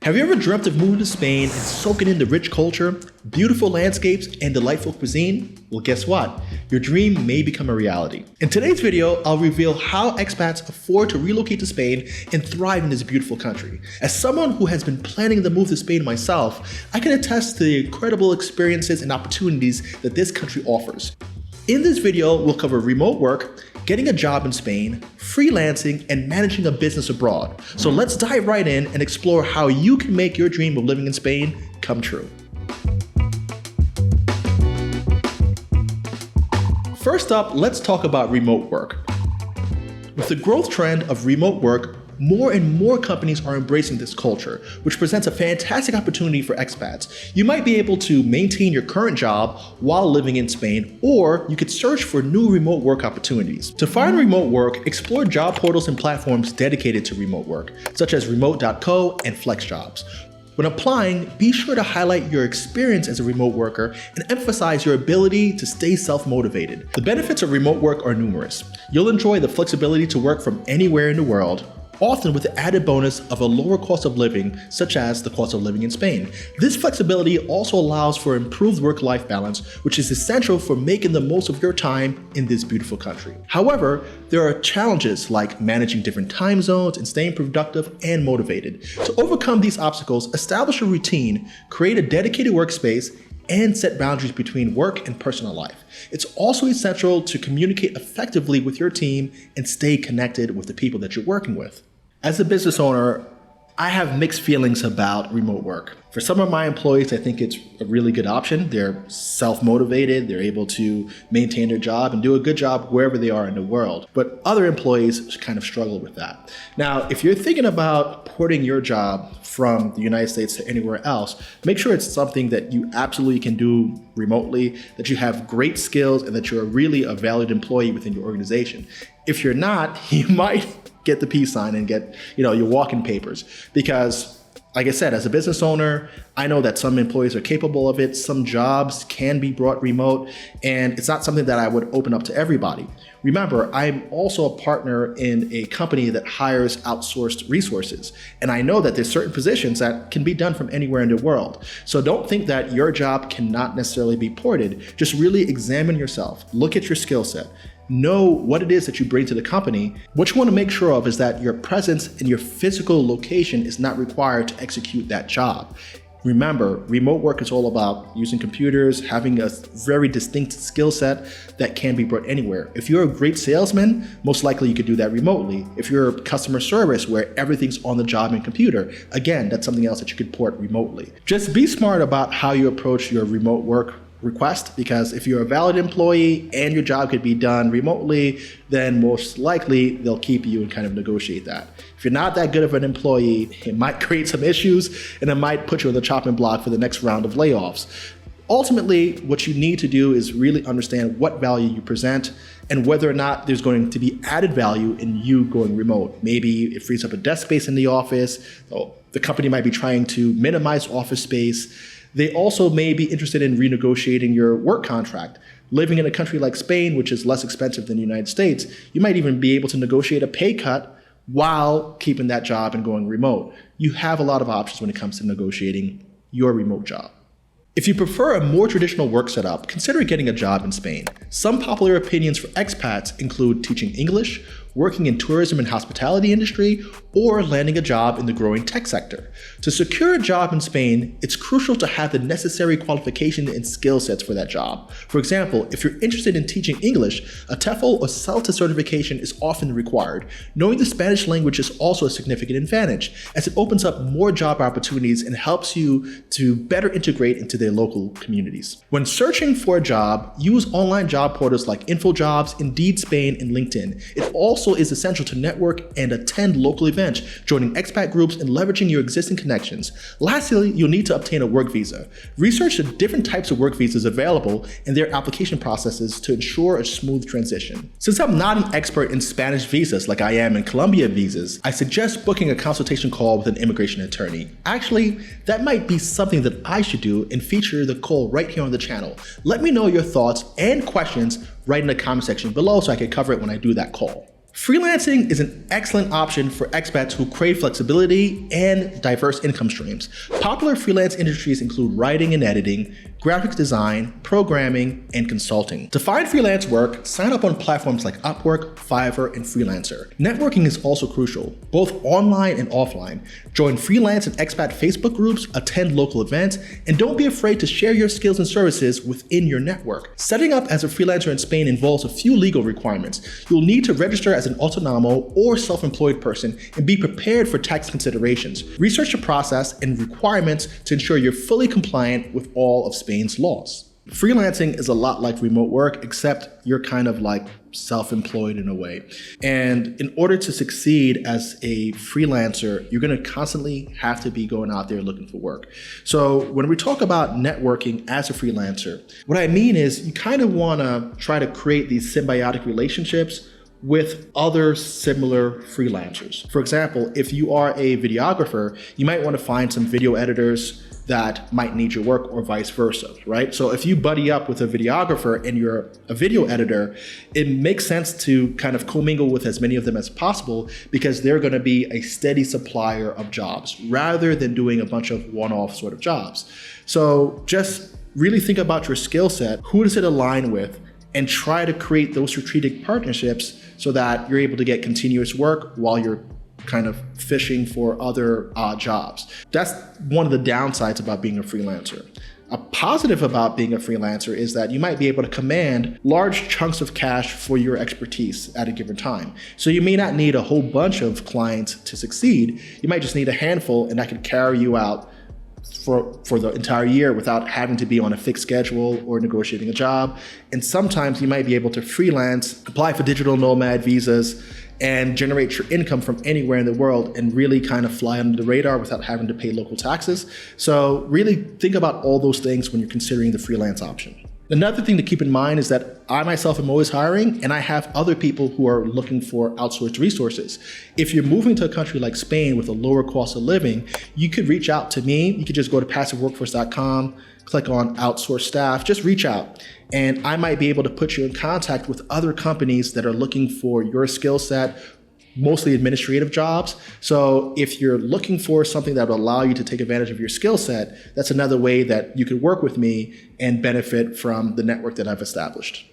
Have you ever dreamt of moving to Spain and soaking in the rich culture, beautiful landscapes, and delightful cuisine? Well, guess what? Your dream may become a reality. In today's video, I'll reveal how expats afford to relocate to Spain and thrive in this beautiful country. As someone who has been planning the move to Spain myself, I can attest to the incredible experiences and opportunities that this country offers. In this video, we'll cover remote work, getting a job in Spain, freelancing, and managing a business abroad. So let's dive right in and explore how you can make your dream of living in Spain come true. First up, let's talk about remote work. With the growth trend of remote work, more and more companies are embracing this culture, which presents a fantastic opportunity for expats. You might be able to maintain your current job while living in Spain, or you could search for new remote work opportunities. To find remote work, explore job portals and platforms dedicated to remote work, such as remote.co and FlexJobs. When applying, be sure to highlight your experience as a remote worker and emphasize your ability to stay self-motivated. The benefits of remote work are numerous. You'll enjoy the flexibility to work from anywhere in the world, often with the added bonus of a lower cost of living, such as the cost of living in Spain. This flexibility also allows for improved work-life balance, which is essential for making the most of your time in this beautiful country. However, there are challenges like managing different time zones and staying productive and motivated. To overcome these obstacles, establish a routine, create a dedicated workspace, and set boundaries between work and personal life. It's also essential to communicate effectively with your team and stay connected with the people that you're working with. As a business owner, I have mixed feelings about remote work. For some of my employees, I think it's a really good option. They're self-motivated, they're able to maintain their job and do a good job wherever they are in the world. But other employees kind of struggle with that. Now, if you're thinking about porting your job from the United States to anywhere else, make sure it's something that you absolutely can do remotely, that you have great skills, and that you're really a valued employee within your organization. If you're not, you might get the peace sign and get, your walking papers. Because, like I said, as a business owner, I know that some employees are capable of it. Some jobs can be brought remote, and it's not something that I would open up to everybody. Remember, I'm also a partner in a company that hires outsourced resources. And I know that there's certain positions that can be done from anywhere in the world. So don't think that your job cannot necessarily be ported. Just really examine yourself. Look at your skill set. Know what it is that you bring to the company. What you want to make sure of is that your presence in your physical location is not required to execute that job. Remember, remote work is all about using computers, having a very distinct skill set that can be brought anywhere. If you're a great salesman, most likely you could do that remotely. If you're customer service where everything's on the job and computer, again, that's something else that you could port remotely. Just be smart about how you approach your remote work request, because if you're a valid employee and your job could be done remotely, then most likely they'll keep you and kind of negotiate that. If you're not that good of an employee, it might create some issues and it might put you on the chopping block for the next round of layoffs. Ultimately, what you need to do is really understand what value you present and whether or not there's going to be added value in you going remote. Maybe it frees up a desk space in the office. The company might be trying to minimize office space. They also may be interested in renegotiating your work contract. Living in a country like Spain, which is less expensive than the United States, you might even be able to negotiate a pay cut while keeping that job and going remote. You have a lot of options when it comes to negotiating your remote job. If you prefer a more traditional work setup, consider getting a job in Spain. Some popular opinions for expats include teaching English, working in tourism and hospitality industry, or landing a job in the growing tech sector. To secure a job in Spain, it's crucial to have the necessary qualifications and skill sets for that job. For example, if you're interested in teaching English, a TEFL or CELTA certification is often required. Knowing the Spanish language is also a significant advantage, as it opens up more job opportunities and helps you to better integrate into their local communities. When searching for a job, use online job portals like InfoJobs, Indeed Spain, and LinkedIn. It also is essential to network and attend local events, joining expat groups and leveraging your existing connections. Lastly, you'll need to obtain a work visa. Research the different types of work visas available and their application processes to ensure a smooth transition. Since I'm not an expert in Spanish visas like I am in Colombia visas, I suggest booking a consultation call with an immigration attorney. Actually, that might be something that I should do and feature the call right here on the channel. Let me know your thoughts and questions right in the comment section below so I can cover it when I do that call. Freelancing is an excellent option for expats who crave flexibility and diverse income streams. Popular freelance industries include writing and editing, graphics design, programming, and consulting. To find freelance work, sign up on platforms like Upwork, Fiverr, and Freelancer. Networking is also crucial, both online and offline. Join freelance and expat Facebook groups, attend local events, and don't be afraid to share your skills and services within your network. Setting up as a freelancer in Spain involves a few legal requirements. You'll need to register as an autonomo or self-employed person and be prepared for tax considerations. Research the process and requirements to ensure you're fully compliant with all of Spain's laws. Freelancing is a lot like remote work, except you're kind of like self-employed in a way. And in order to succeed as a freelancer, you're going to constantly have to be going out there looking for work. So when we talk about networking as a freelancer, what I mean is you kind of want to try to create these symbiotic relationships with other similar freelancers. For example, if you are a videographer, you might want to find some video editors that might need your work or vice versa, right? So if you buddy up with a videographer and you're a video editor, it makes sense to kind of commingle with as many of them as possible because they're going to be a steady supplier of jobs rather than doing a bunch of one-off sort of jobs. So just really think about your skill set, who does it align with, and try to create those strategic partnerships so that you're able to get continuous work while you're kind of fishing for other jobs. That's one of the downsides about being a freelancer. A positive about being a freelancer is that you might be able to command large chunks of cash for your expertise at a given time. So you may not need a whole bunch of clients to succeed. You might just need a handful, and that could carry you out for the entire year without having to be on a fixed schedule or negotiating a job. And sometimes you might be able to freelance, apply for digital nomad visas, and generate your income from anywhere in the world and really kind of fly under the radar without having to pay local taxes. So really think about all those things when you're considering the freelance option. Another thing to keep in mind is that I myself am always hiring, and I have other people who are looking for outsourced resources. If you're moving to a country like Spain with a lower cost of living, you could reach out to me. You could just go to passiveworkforce.com, click on outsource staff, just reach out. And I might be able to put you in contact with other companies that are looking for your skill set, mostly administrative jobs. So if you're looking for something that will allow you to take advantage of your skill set, that's another way that you could work with me and benefit from the network that I've established.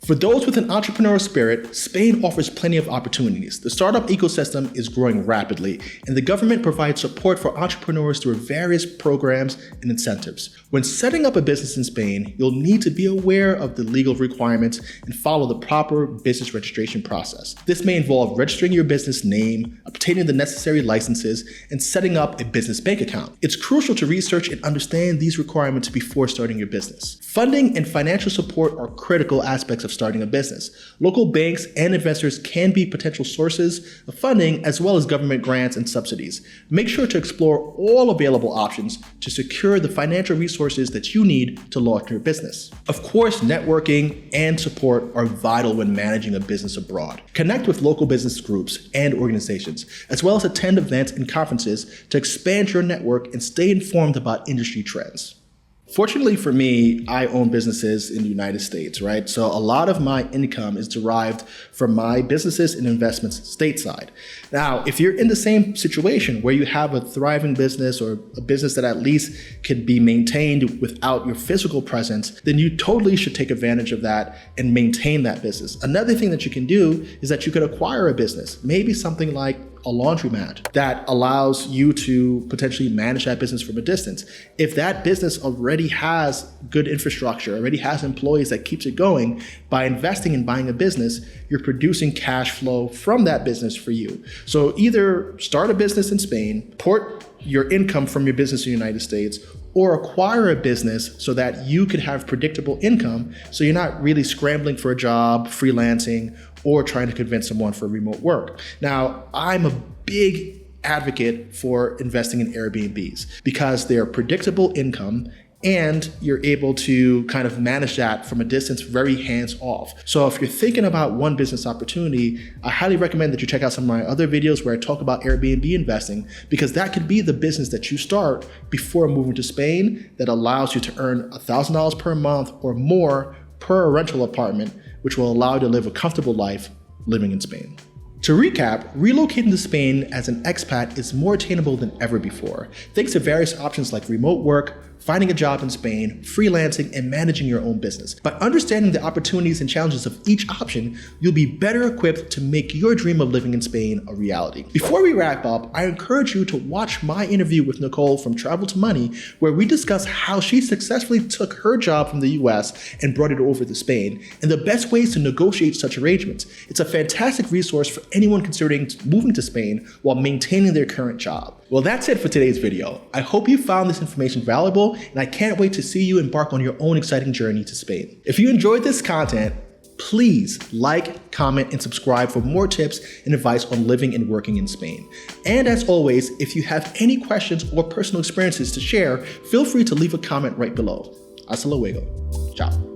For those with an entrepreneurial spirit, Spain offers plenty of opportunities. The startup ecosystem is growing rapidly, and the government provides support for entrepreneurs through various programs and incentives. When setting up a business in Spain, you'll need to be aware of the legal requirements and follow the proper business registration process. This may involve registering your business name, obtaining the necessary licenses, and setting up a business bank account. It's crucial to research and understand these requirements before starting your business. Funding and financial support are critical aspects of starting a business. Local banks and investors can be potential sources of funding, as well as government grants and subsidies. Make sure to explore all available options to secure the financial resources that you need to launch your business. Of course, networking and support are vital when managing a business abroad. Connect with local business groups and organizations, as well as attend events and conferences to expand your network and stay informed about industry trends. Fortunately for me, I own businesses in the United States, right? So a lot of my income is derived from my businesses and investments stateside. Now, if you're in the same situation where you have a thriving business or a business that at least can be maintained without your physical presence, then you totally should take advantage of that and maintain that business. Another thing that you can do is that you could acquire a business, maybe something like a laundromat that allows you to potentially manage that business from a distance. If that business already has good infrastructure, already has employees that keeps it going, by investing in buying a business, you're producing cash flow from that business for you. So either start a business in Spain, port your income from your business in the United States, or acquire a business so that you could have predictable income so you're not really scrambling for a job, freelancing, or trying to convince someone for remote work. Now, I'm a big advocate for investing in Airbnbs because they're predictable income and you're able to kind of manage that from a distance, very hands off. So if you're thinking about one business opportunity, I highly recommend that you check out some of my other videos where I talk about Airbnb investing, because that could be the business that you start before moving to Spain that allows you to earn $1,000 per month or more per rental apartment, which will allow you to live a comfortable life living in Spain. To recap, relocating to Spain as an expat is more attainable than ever before, thanks to various options like remote work, finding a job in Spain, freelancing, and managing your own business. By understanding the opportunities and challenges of each option, you'll be better equipped to make your dream of living in Spain a reality. Before we wrap up, I encourage you to watch my interview with Nicole from Travel to Money, where we discuss how she successfully took her job from the US and brought it over to Spain, and the best ways to negotiate such arrangements. It's a fantastic resource for anyone considering moving to Spain while maintaining their current job. Well, that's it for today's video. I hope you found this information valuable, and I can't wait to see you embark on your own exciting journey to Spain. If you enjoyed this content, please like, comment, and subscribe for more tips and advice on living and working in Spain. And as always, if you have any questions or personal experiences to share, feel free to leave a comment right below. Hasta luego. Ciao.